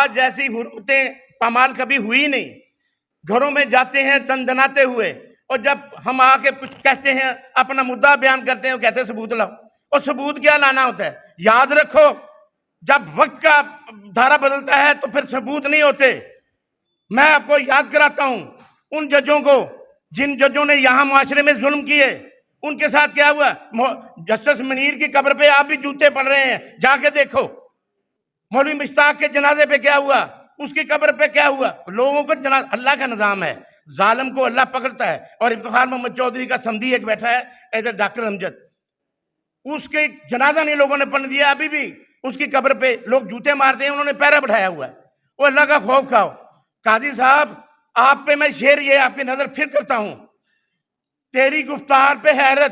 آج جیسی حرمتیں پامال کبھی ہوئی نہیں. گھروں میں جاتے ہیں دندناتے ہوئے, اور جب ہم آ کے کچھ کہتے ہیں, اپنا مدعا بیان کرتے ہیں, وہ کہتے ہیں ثبوت لاؤ. اور ثبوت کیا لانا ہوتا ہے؟ یاد رکھو, جب وقت کا دھارا بدلتا ہے تو پھر ثبوت نہیں ہوتے. میں آپ کو یاد کراتا ہوں ان ججوں کو جن ججوں نے یہاں معاشرے میں ظلم کیے, ان کے ساتھ کیا ہوا. جسٹس منیر کی قبر پہ آپ بھی جوتے پڑ رہے ہیں, جا کے دیکھو. مولوی مشتاق کے جنازے پہ کیا ہوا, اس کی قبر پہ کیا ہوا. لوگوں کو اللہ کا نظام ہے, ظالم کو اللہ پکڑتا ہے. اور افتخار محمد چودھری کا سمدھی ایک بیٹھا ہے ادھر, ڈاکٹر امجد, اس کے جنازہ نہیں لوگوں نے پڑھنے دیا. ابھی بھی اس کی قبر پہ لوگ جوتے مارتے ہیں, انہوں نے پیرا بٹھایا ہوا ہے. وہ اللہ کا خوف کھاؤ. قاضی صاحب, آپ پہ میں شعر یہ آپ کی نظر پھر کرتا ہوں. تیری گفتار پہ حیرت,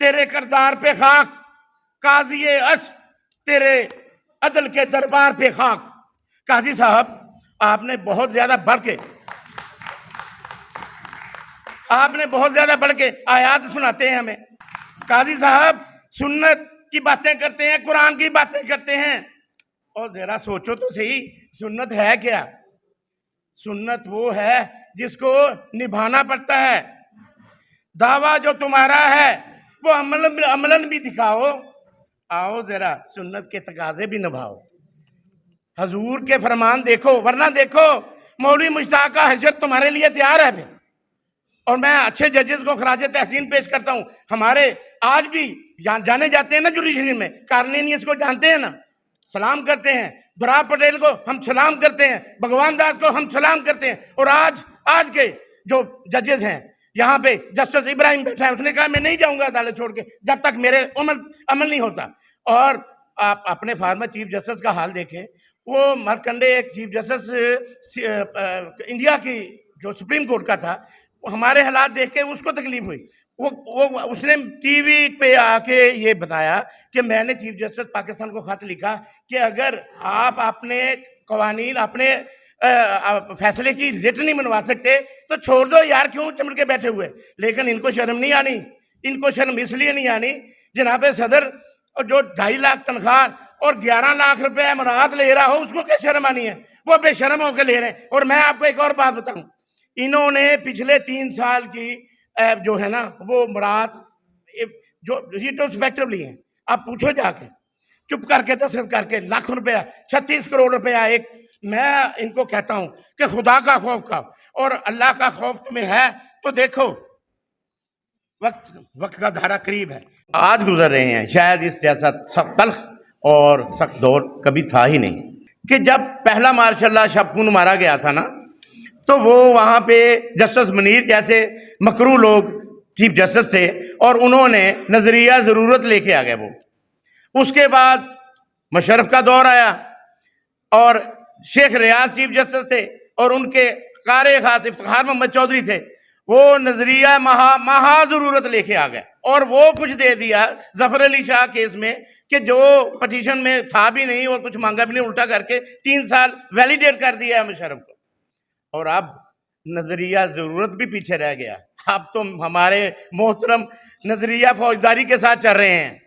تیرے کردار پہ خاک, قاضی اش تیرے عدل کے دربار پہ خاک. قاضی صاحب, آپ نے بہت زیادہ بڑھ کے آیات سناتے ہیں ہمیں. قاضی صاحب سنت کی باتیں کرتے ہیں, قرآن کی باتیں کرتے ہیں, اور ذرا سوچو تو صحیح, سنت ہے کیا؟ سنت وہ ہے جس کو نبھانا پڑتا ہے. دعویٰ جو تمہارا ہے وہ عملاً بھی دکھاؤ. آؤ ذرا سنت کے تقاضے بھی نبھاؤ. حضور کے فرمان دیکھو, ورنہ دیکھو مولوی مشتاق کا حشر تمہارے لیے تیار ہے. پھر اور میں اچھے ججز کو خراج تحسین پیش کرتا ہوں. ہمارے آج بھی جانے جاتے ہیں نا جوڈیشری میں, کارلینیس کو جانتے ہیں نا, سلام کرتے ہیں. دوراب پٹیل کو ہم سلام کرتے ہیں, بھگوان داس کو ہم سلام کرتے ہیں. اور آج کے جو ججز ہیں یہاں پہ, جسٹس ابراہیم بیٹھا ہے, اس نے کہا میں نہیں جاؤں گا عدالت چھوڑ کے جب تک میرے عمل نہیں ہوتا. اور آپ اپنے فارمر چیف جسٹس کا حال دیکھیں. وہ مرکنڈے ایک چیف جسٹس انڈیا کی جو سپریم کورٹ کا تھا, ہمارے حالات دیکھ کے اس کو تکلیف ہوئی. اس نے ٹی وی پہ آ کے یہ بتایا کہ میں نے چیف جسٹس پاکستان کو خط لکھا کہ اگر آپ اپنے قوانین, اپنے فیصلے کی رٹ نہیں منوا سکتے تو چھوڑ دو یار, کیوں چمڑ کے بیٹھے ہوئے. لیکن ان کو شرم نہیں آنی. ان کو شرم اس لیے نہیں آنی, جناب صدر جو 2.5 لاکھ تنخواہ اور 11 لاکھ روپے مراعات لے رہا ہو, اس کو کیا شرم آنی ہے؟ وہ بے شرم ہو کے لے رہے ہیں. اور میں آپ کو ایک اور بات بتاؤں, انہوں نے پچھلے 3 سال کی جو ہے نا وہ مراعات جو ریٹروسپیکٹیولی ہیں, آپ پوچھو جا کے, چپ کر کے دستخط کر کے, لاکھ روپیہ 36 کروڑ روپیہ ایک. میں ان کو کہتا ہوں کہ خدا کا خوف کھاؤ, اور اللہ کا خوف تمہیں ہے تو دیکھو وقت کا دھارا قریب ہے. آج گزر رہے ہیں, شاید اس جیسا تلخ اور سخت دور کبھی تھا ہی نہیں. کہ جب پہلا مارشاء اللہ شب خون مارا گیا تھا نا, تو وہ وہاں پہ جسٹس منیر جیسے مکرو لوگ چیف جسٹس تھے, اور انہوں نے نظریہ ضرورت لے کے آ گئے. وہ اس کے بعد مشرف کا دور آیا, اور شیخ ریاض چیف جسٹس تھے, اور ان کے قاری خاص افتخار محمد چودھری تھے. وہ نظریہ مہا ضرورت لے کے آ گئے, اور وہ کچھ دے دیا ظفر علی شاہ کیس میں کہ جو پٹیشن میں تھا بھی نہیں اور کچھ مانگا بھی نہیں, الٹا کر کے 3 سال ویلیڈیٹ کر دیا ہے مشرف کو. اور اب نظریہ ضرورت بھی پیچھے رہ گیا. اب تو ہمارے محترم نظریہ فوجداری کے ساتھ چل رہے ہیں.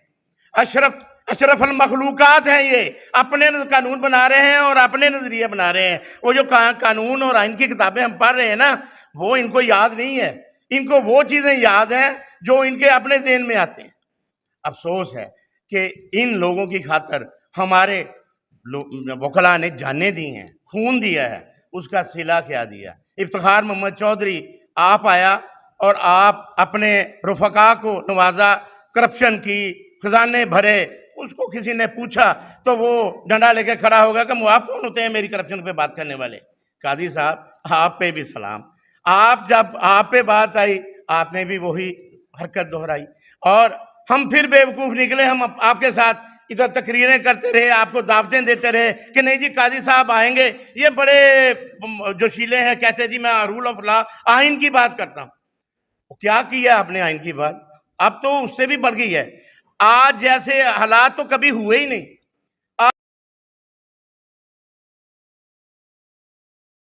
اشرف المخلوقات ہیں, یہ اپنے قانون بنا رہے ہیں اور اپنے نظریہ بنا رہے ہیں. وہ جو قانون اور آئین کی کتابیں ہم پڑھ رہے ہیں نا, وہ ان کو یاد نہیں ہے. ان کو وہ چیزیں یاد ہیں جو ان کے اپنے ذہن میں آتے ہیں. افسوس ہے کہ ان لوگوں کی خاطر ہمارے وکلاء نے جانیں دی ہیں, خون دیا ہے, اس کا صلہ کیا دیا. افتخار محمد چودھری آپ آیا اور آپ اپنے رفقا کو نوازا, کرپشن کی, خزانے بھرے. اس کو کسی نے پوچھا تو وہ ڈنڈا لے کے کھڑا ہوگا کہ آپ کون ہوتے ہیں میری کرپشن پہ بات کرنے والے. قاضی صاحب آپ پہ بھی سلام. جب آپ پہ بات آئی آپ نے بھی وہی حرکت دہرائی, اور ہم پھر بیوقوف نکلے. ہم آپ کے ساتھ ادھر تقریریں کرتے رہے, آپ کو دعوتیں دیتے رہے کہ نہیں جی قاضی صاحب آئیں گے, یہ بڑے جوشیلے ہیں, کہتے جی میں رول آف لا آئین کی بات کرتا ہوں. کیا کیا آپ نے آئین کی بات؟ اب تو اس سے بھی بڑھ گئی ہے. آج جیسے حالات تو کبھی ہوئے ہی نہیں.